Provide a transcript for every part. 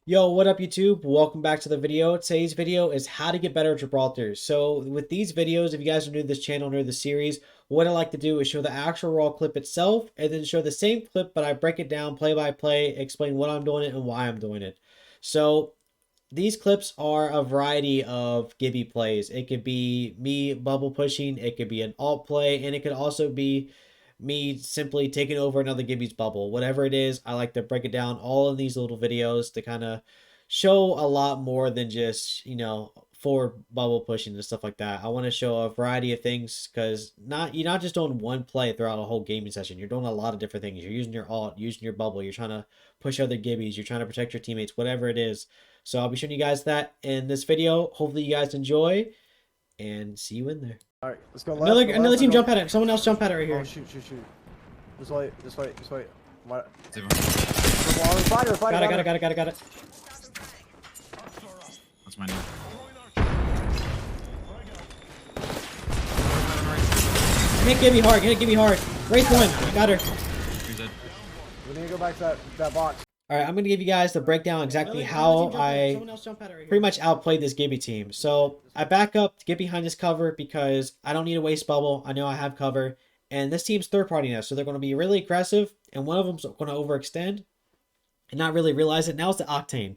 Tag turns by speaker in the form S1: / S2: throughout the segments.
S1: Yo, what up YouTube? Welcome back to the video. Today's video is how to get better at Gibraltar. So with these videos, if you guys are new to this channel, new to the series, what I like to do is show the actual raw clip itself and then show the same clip, but I break it down play by play, explain what I'm doing it and why I'm doing it. So these clips are a variety of Gibby plays. It could be me bubble pushing, it could be an alt play, and it could also be me simply taking over another Gibby's bubble. Whatever it is, I like to break it down all in these little videos to kind of show a lot more than just, forward bubble pushing and stuff like that. I want to show a variety of things because you're not just doing one play throughout a whole gaming session. You're doing a lot of different things. You're using your alt, using your bubble. You're trying to push other Gibbies. You're trying to protect your teammates, whatever it is. So I'll be showing you guys that in this video. Hopefully you guys enjoy and see you in there.
S2: All right, let's go left.
S1: Another team jump at it. Someone else jump at it right here.
S2: Oh, shoot. Just wait. What?
S1: Got it.
S3: That's my name.
S1: Hit Gibby hard. Wraith one. Got her.
S3: Who's dead?
S2: We need to go back to that box.
S1: All right, I'm going to give you guys the breakdown exactly how I pretty much outplayed this Gibby team. So I back up to get behind this cover because I don't need a waste bubble. I know I have cover. And this team's third party now, so they're going to be really aggressive. And one of them's going to overextend and not really realize it. Now it's the Octane.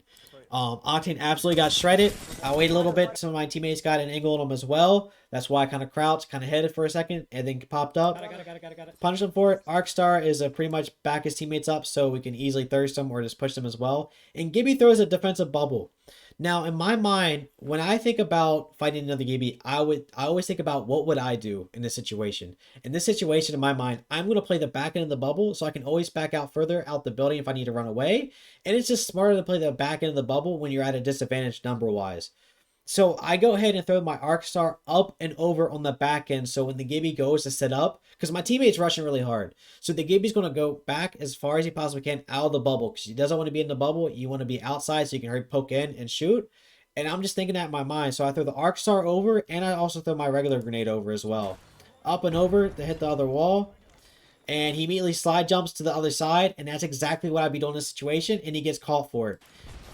S1: Octane absolutely got shredded. I waited a little bit. Some of my teammates got an angle on him as well. That's why I kind of crouched, kind of headed for a second, and then popped up. Got it. Punish him for it. Arcstar is a pretty much back his teammates up so we can easily thirst them or just push them as well. And Gibby throws a defensive bubble. Now, in my mind, when I think about fighting another Gibby, I always think about what would I do in this situation. In this situation, in my mind, I'm going to play the back end of the bubble so I can always back out further out the building if I need to run away. And it's just smarter to play the back end of the bubble when you're at a disadvantage number-wise. So I go ahead and throw my Arcstar up and over on the back end. So when the Gibby goes to set up, because my teammate's rushing really hard. So the Gibby's going to go back as far as he possibly can out of the bubble. Because he doesn't want to be in the bubble. You want to be outside so you can hurry poke in and shoot. And I'm just thinking that in my mind. So I throw the Arcstar over and I also throw my regular grenade over as well. Up and over to hit the other wall. And he immediately slide jumps to the other side. And that's exactly what I'd be doing in this situation. And he gets caught for it.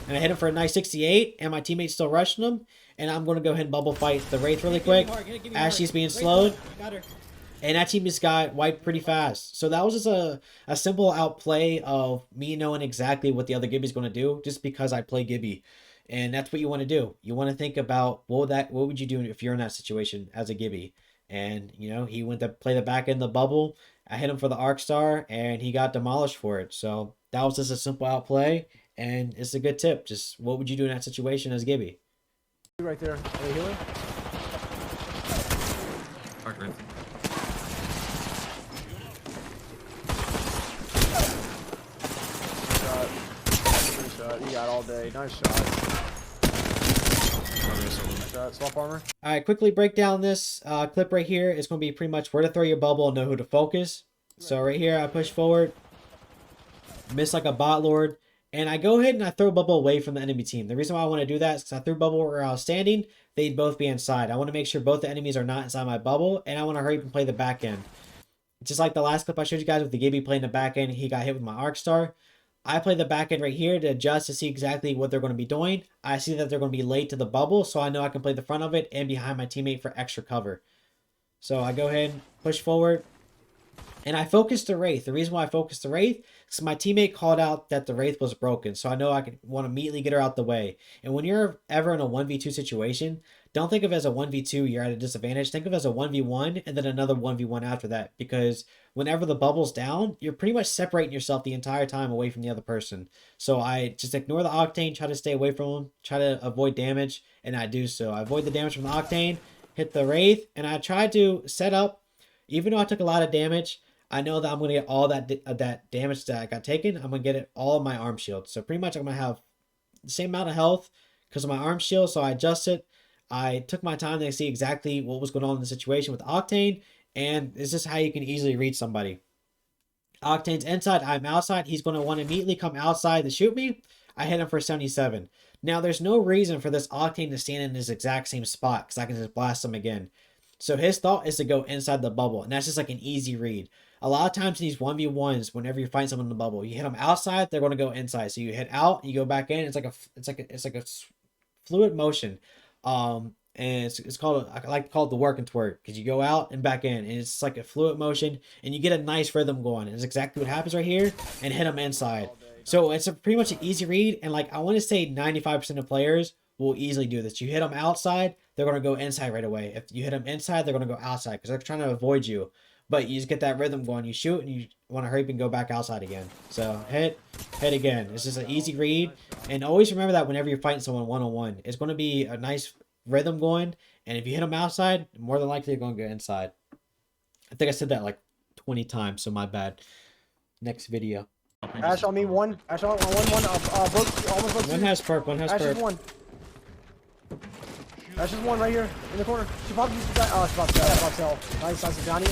S1: And I hit him for a nice 68. And my teammate's still rushing him. And I'm going to go ahead and bubble fight the Wraith really quick as she's being slowed. And that team just got wiped pretty fast. So that was just a simple outplay of me knowing exactly what the other Gibby's going to do just because I play Gibby. And that's what you want to do. You want to think about what would you do if you're in that situation as a Gibby. And, he went to play the back end of the bubble. I hit him for the Arcstar and he got demolished for it. So that was just a simple outplay. And it's a good tip. Just what would you do in that situation as Gibby?
S2: Right there. Are you healing?
S3: Park right.
S2: Shot. You got all day. Nice shot. Nice shot. Swap armor.
S1: All right, quickly break down this clip right here. It's going to be pretty much where to throw your bubble and know who to focus. So right here, I push forward, miss like a bot lord. And I go ahead and I throw bubble away from the enemy team. The reason why I want to do that is because I threw bubble where I was standing. They'd both be inside. I want to make sure both the enemies are not inside my bubble. And I want to hurry up and play the back end. Just like the last clip I showed you guys with the Gibby playing the back end. He got hit with my Arcstar. I play the back end right here to adjust to see exactly what they're going to be doing. I see that they're going to be late to the bubble. So I know I can play the front of it and behind my teammate for extra cover. So I go ahead and push forward. And I focused the Wraith. The reason why I focused the Wraith is my teammate called out that the Wraith was broken. So I know I want to immediately get her out the way. And when you're ever in a 1v2 situation, don't think of it as a 1v2, you're at a disadvantage. Think of it as a 1v1 and then another 1v1 after that. Because whenever the bubble's down, you're pretty much separating yourself the entire time away from the other person. So I just ignore the Octane, try to stay away from him, try to avoid damage, and I do so. I avoid the damage from the Octane, hit the Wraith, and I try to set up, even though I took a lot of damage, I know that I'm going to get all that damage that I got taken. I'm going to get it all in my arm shield. So pretty much I'm going to have the same amount of health because of my arm shield. So I adjust it. I took my time to see exactly what was going on in the situation with Octane. And this is how you can easily read somebody. Octane's inside. I'm outside. He's going to want to immediately come outside to shoot me. I hit him for 77. Now there's no reason for this Octane to stand in this exact same spot because I can just blast him again. So his thought is to go inside the bubble, and that's just like an easy read. A lot of times in these 1v1s, whenever you're fighting someone in the bubble, you hit them outside, they're going to go inside. So you hit out, you go back in. It's like a fluid motion. And it's called, I like to call it the work and twerk, because you go out and back in, and it's like a fluid motion, and you get a nice rhythm going. And it's exactly what happens right here, and hit them inside. So it's a pretty much an easy read, and like I want to say 95% of players will easily do this. You hit them outside, they're going to go inside right away. If you hit them inside, they're going to go outside because they're trying to avoid you. But you just get that rhythm going. You shoot, and you want to hurry up and go back outside again. So hit again. It's just an easy read. And always remember that whenever you're fighting someone one-on-one, it's going to be a nice rhythm going. And if you hit them outside, more than likely you're going to go inside. I think I said that like 20 times, so my bad. Next video.
S2: Ash on me, one. Ash on one. Broke, almost broke.
S1: One has perp, one has
S2: Ash
S1: perp.
S2: is one. Ash is one right here in the corner. She popped. Oh, she popped. She popped cell. Nice, Johnny.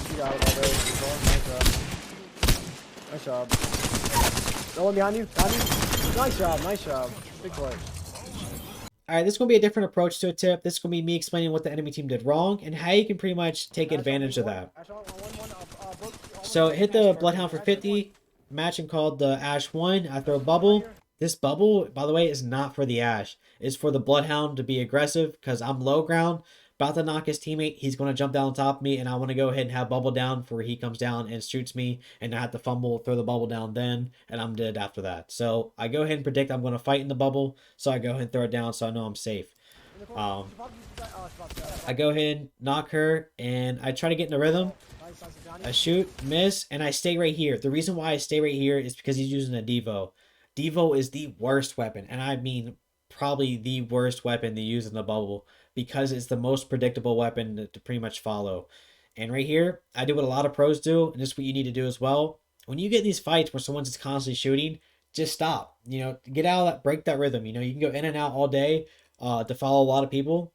S2: She got it already. Nice job. No one behind you. Nice job. Big play.
S1: Alright, this is going to be a different approach to a tip. This is going to be me explaining what the enemy team did wrong and how you can pretty much take advantage of that. So hit the Bloodhound for 50. Matching called the Ash 1. I throw a bubble. This bubble, by the way, is not for the Ash. It's for the Bloodhound to be aggressive because I'm low ground. About to knock his teammate. He's going to jump down on top of me, and I want to go ahead and have bubble down for he comes down and shoots me, and I have to fumble, throw the bubble down then, and I'm dead after that. So I go ahead and predict I'm going to fight in the bubble, so I go ahead and throw it down so I know I'm safe. I go ahead and knock her, and I try to get in the rhythm. I shoot, miss, and I stay right here. The reason why I stay right here is because he's using a Devo. Devo is the worst weapon, and I mean probably the worst weapon to use in the bubble because it's the most predictable weapon to pretty much follow. And right here, I do what a lot of pros do, and this is what you need to do as well. When you get these fights where someone's just constantly shooting, just stop. You know, get out of that, break that rhythm. You know, you can go in and out all day to follow a lot of people.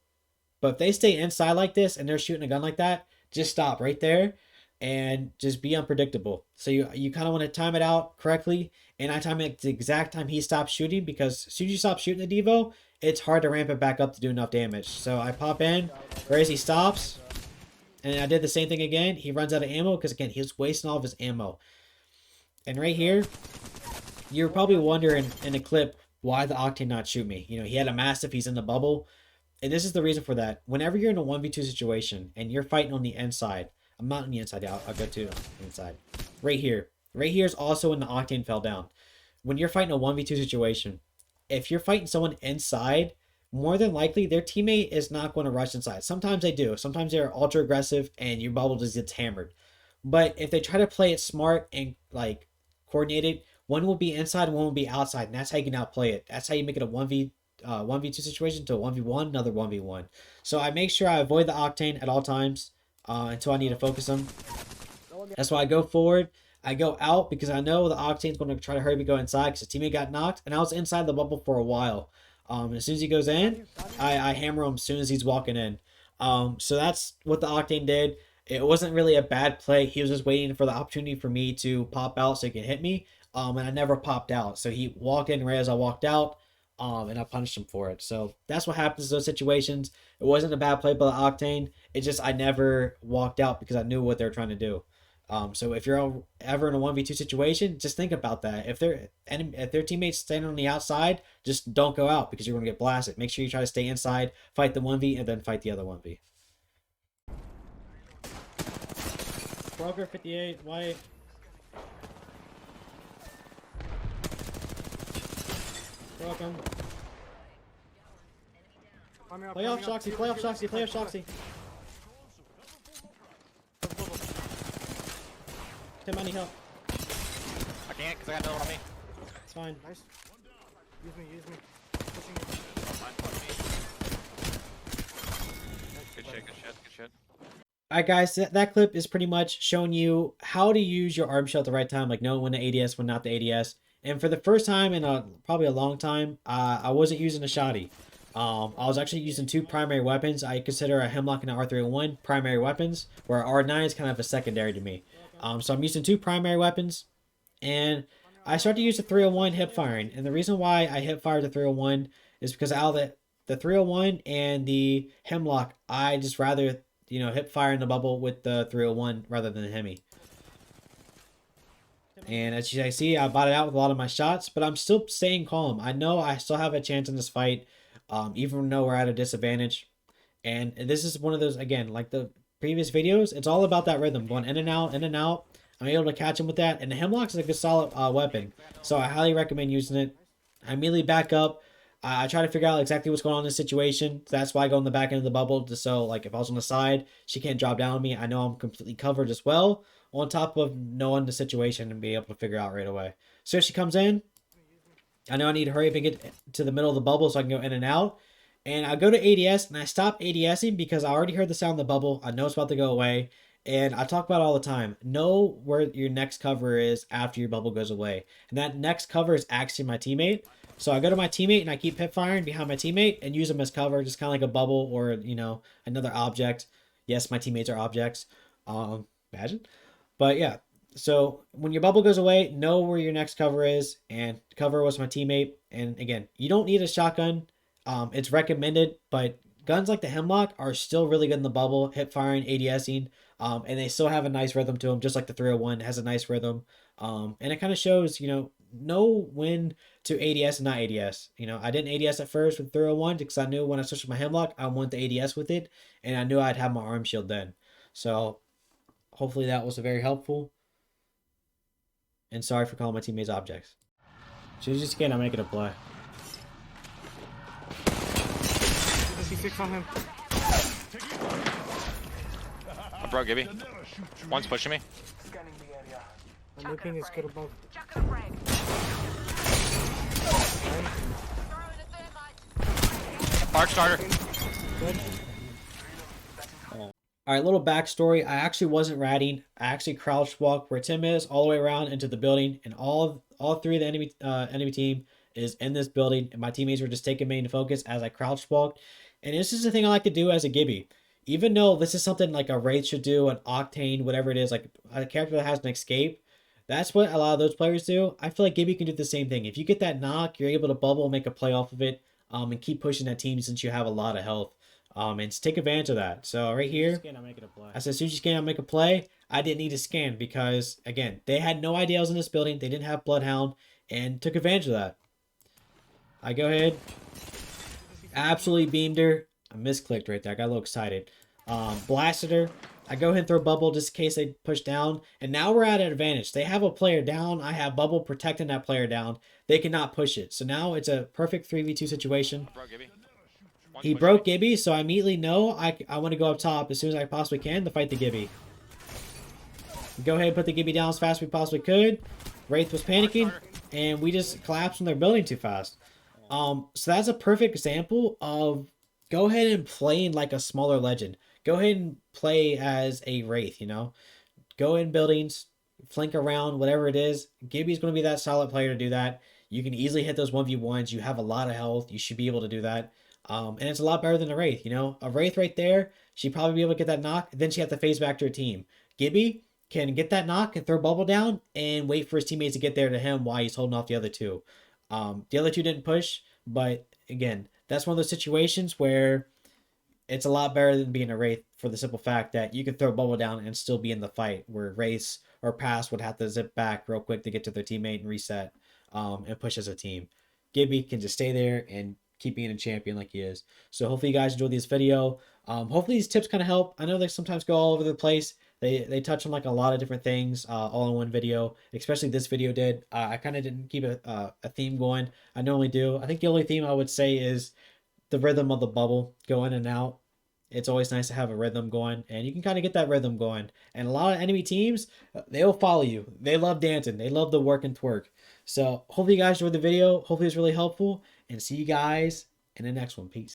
S1: But if they stay inside like this and they're shooting a gun like that, just stop right there and just be unpredictable. So you kind of want to time it out correctly. And I time it at the exact time he stops shooting because as soon as you stop shooting the Devo, it's hard to ramp it back up to do enough damage. So I pop in, whereas he stops, and I did the same thing again. He runs out of ammo because, again, he was wasting all of his ammo. And right here, you're probably wondering in a clip why the Octane not shoot me. You know, he had a Mastiff, he's in the bubble. And this is the reason for that. Whenever you're in a 1v2 situation and you're fighting on the inside, I'm not on the inside, I'll go to the inside. Right here. Right here is also when the Octane fell down. When you're fighting a 1v2 situation, if you're fighting someone inside, more than likely their teammate is not going to rush inside. Sometimes they do. Sometimes they're ultra aggressive and your bubble just gets hammered. But if they try to play it smart and like coordinated, one will be inside, one will be outside, and that's how you can outplay it. That's how you make it a 1v2 situation to a 1v1, another 1v1. So I make sure I avoid the Octane at all times until I need to focus him. That's why I go forward. I go out because I know the Octane's going to try to hurry me go inside because his teammate got knocked. And I was inside the bubble for a while. As soon as he goes in, I hammer him as soon as he's walking in. So that's what the Octane did. It wasn't really a bad play. He was just waiting for the opportunity for me to pop out so he could hit me. And I never popped out. So he walked in right as I walked out. And I punished him for it. So that's what happens in those situations. It wasn't a bad play by the Octane. It just I never walked out because I knew what they were trying to do. So if you're ever in a 1v2 situation, just think about that. If their teammates standing on the outside, just don't go out because you're going to get blasted. Make sure you try to stay inside, fight the 1v, and then fight the other 1v. Broker 58, white. Broke him. Play off Shoxy, play off Shoxy, play off Shoxy. Tim, I need help.
S3: I can't because I got no one on me.
S1: It's fine.
S2: Nice. Use me. Pushing it.
S3: Good shit.
S1: Alright guys, that clip is pretty much showing you how to use your arm shell at the right time, like knowing when the ADS, when not the ADS. And for the first time in probably a long time, I wasn't using a shotty. I was actually using two primary weapons. I consider a Hemlock and an R301 primary weapons, where R9 is kind of a secondary to me. So I'm using two primary weapons, and I started to use the 301 hip firing. And the reason why I hip fired the 301 is because out of the 301 and the Hemlock, I just rather hip fire in the bubble with the 301 rather than the Hemi. And as you guys see, I bought it out with a lot of my shots, but I'm still staying calm. I know I still have a chance in this fight, even though we're at a disadvantage. And this is one of those, again, like the previous videos, it's all about that rhythm, going in and out, in and out. I'm able to catch him with that, and the Hemlock is a good solid weapon, so I highly recommend using it. I immediately back up. I try to figure out exactly what's going on in this situation. So that's why I go in the back end of the bubble, just so like if I was on the side, she can't drop down on me. I know I'm completely covered as well, on top of knowing the situation and be able to figure out right away. So if she comes in, I know I need to hurry up and get to the middle of the bubble so I can go in and out. And I go to ADS and I stop ADSing because I already heard the sound of the bubble. I know it's about to go away. And I talk about it all the time. Know where your next cover is after your bubble goes away. And that next cover is actually my teammate. So I go to my teammate and I keep hip firing behind my teammate and use them as cover, just kind of like a bubble or, another object. Yes, my teammates are objects. Imagine. But yeah, so when your bubble goes away, know where your next cover is, and cover was my teammate. And again, you don't need a shotgun. It's recommended, but guns like the Hemlock are still really good in the bubble, hip firing, ADSing, and they still have a nice rhythm to them, just like the 301 has a nice rhythm. And it kind of shows, know when to ADS and not ADS. I didn't ADS at first with 301 because I knew when I switched to my Hemlock, I wanted to ADS with it, and I knew I'd have my arm shield then. So hopefully that was very helpful. And sorry for calling my teammates objects. She's just kidding, I'm making a play.
S4: On him.
S3: Bro, Gibby. One's pushing me.
S4: I'm looking, it's good above.
S3: Arc starter.
S4: Good.
S1: Alright, little backstory. I actually wasn't ratting. I actually crouch walked where Tim is all the way around into the building, and all three of the enemy team is in this building, and my teammates were just taking main focus as I crouch walked. And this is the thing I like to do as a Gibby. Even though this is something like a Wraith should do, an Octane, whatever it is, like a character that has an escape, that's what a lot of those players do. I feel like Gibby can do the same thing. If you get that knock, you're able to bubble and make a play off of it, and keep pushing that team since you have a lot of health. And just take advantage of that. So right here, I said, as soon as you scan, I'll make a play. I didn't need to scan because, again, they had no idea I was in this building. They didn't have Bloodhound and took advantage of that. I go ahead, absolutely beamed her. I misclicked right there. I got a little excited. Blasted her. I go ahead and throw bubble just in case they push down. And now we're at an advantage. They have a player down. I have bubble protecting that player down. They cannot push it. So now it's a perfect 3v2 situation. He broke Gibby, so I immediately know I want to go up top as soon as I possibly can to fight the Gibby. Go ahead and put the Gibby down as fast as we possibly could. Wraith was panicking, and we just collapsed when they're building too fast. So that's a perfect example of go ahead and play in like a smaller legend. Go ahead and play as a Wraith, Go in buildings, flank around, whatever it is. Gibby's going to be that solid player to do that. You can easily hit those 1v1s. You have a lot of health. You should be able to do that. And it's a lot better than a Wraith, A Wraith right there, she'd probably be able to get that knock. Then she have to phase back to her team. Gibby can get that knock and throw bubble down and wait for his teammates to get there to him while he's holding off the other two. The other two didn't push, but again, that's one of those situations where it's a lot better than being a Wraith for the simple fact that you can throw bubble down and still be in the fight, where Wraiths or Pass would have to zip back real quick to get to their teammate and reset and push as a team. Gibby can just stay there and keep being a champion like he is. So hopefully you guys enjoyed this video. Hopefully these tips kind of help. I know they sometimes go all over the place. They touch on like a lot of different things all in one video, especially this video did. I kind of didn't keep a theme going. I normally do. I think the only theme I would say is the rhythm of the bubble, go in and out. It's always nice to have a rhythm going, and you can kind of get that rhythm going. And a lot of enemy teams, they'll follow you. They love dancing. They love the work and twerk. So hopefully you guys enjoyed the video. Hopefully it's really helpful, and see you guys in the next one. Peace.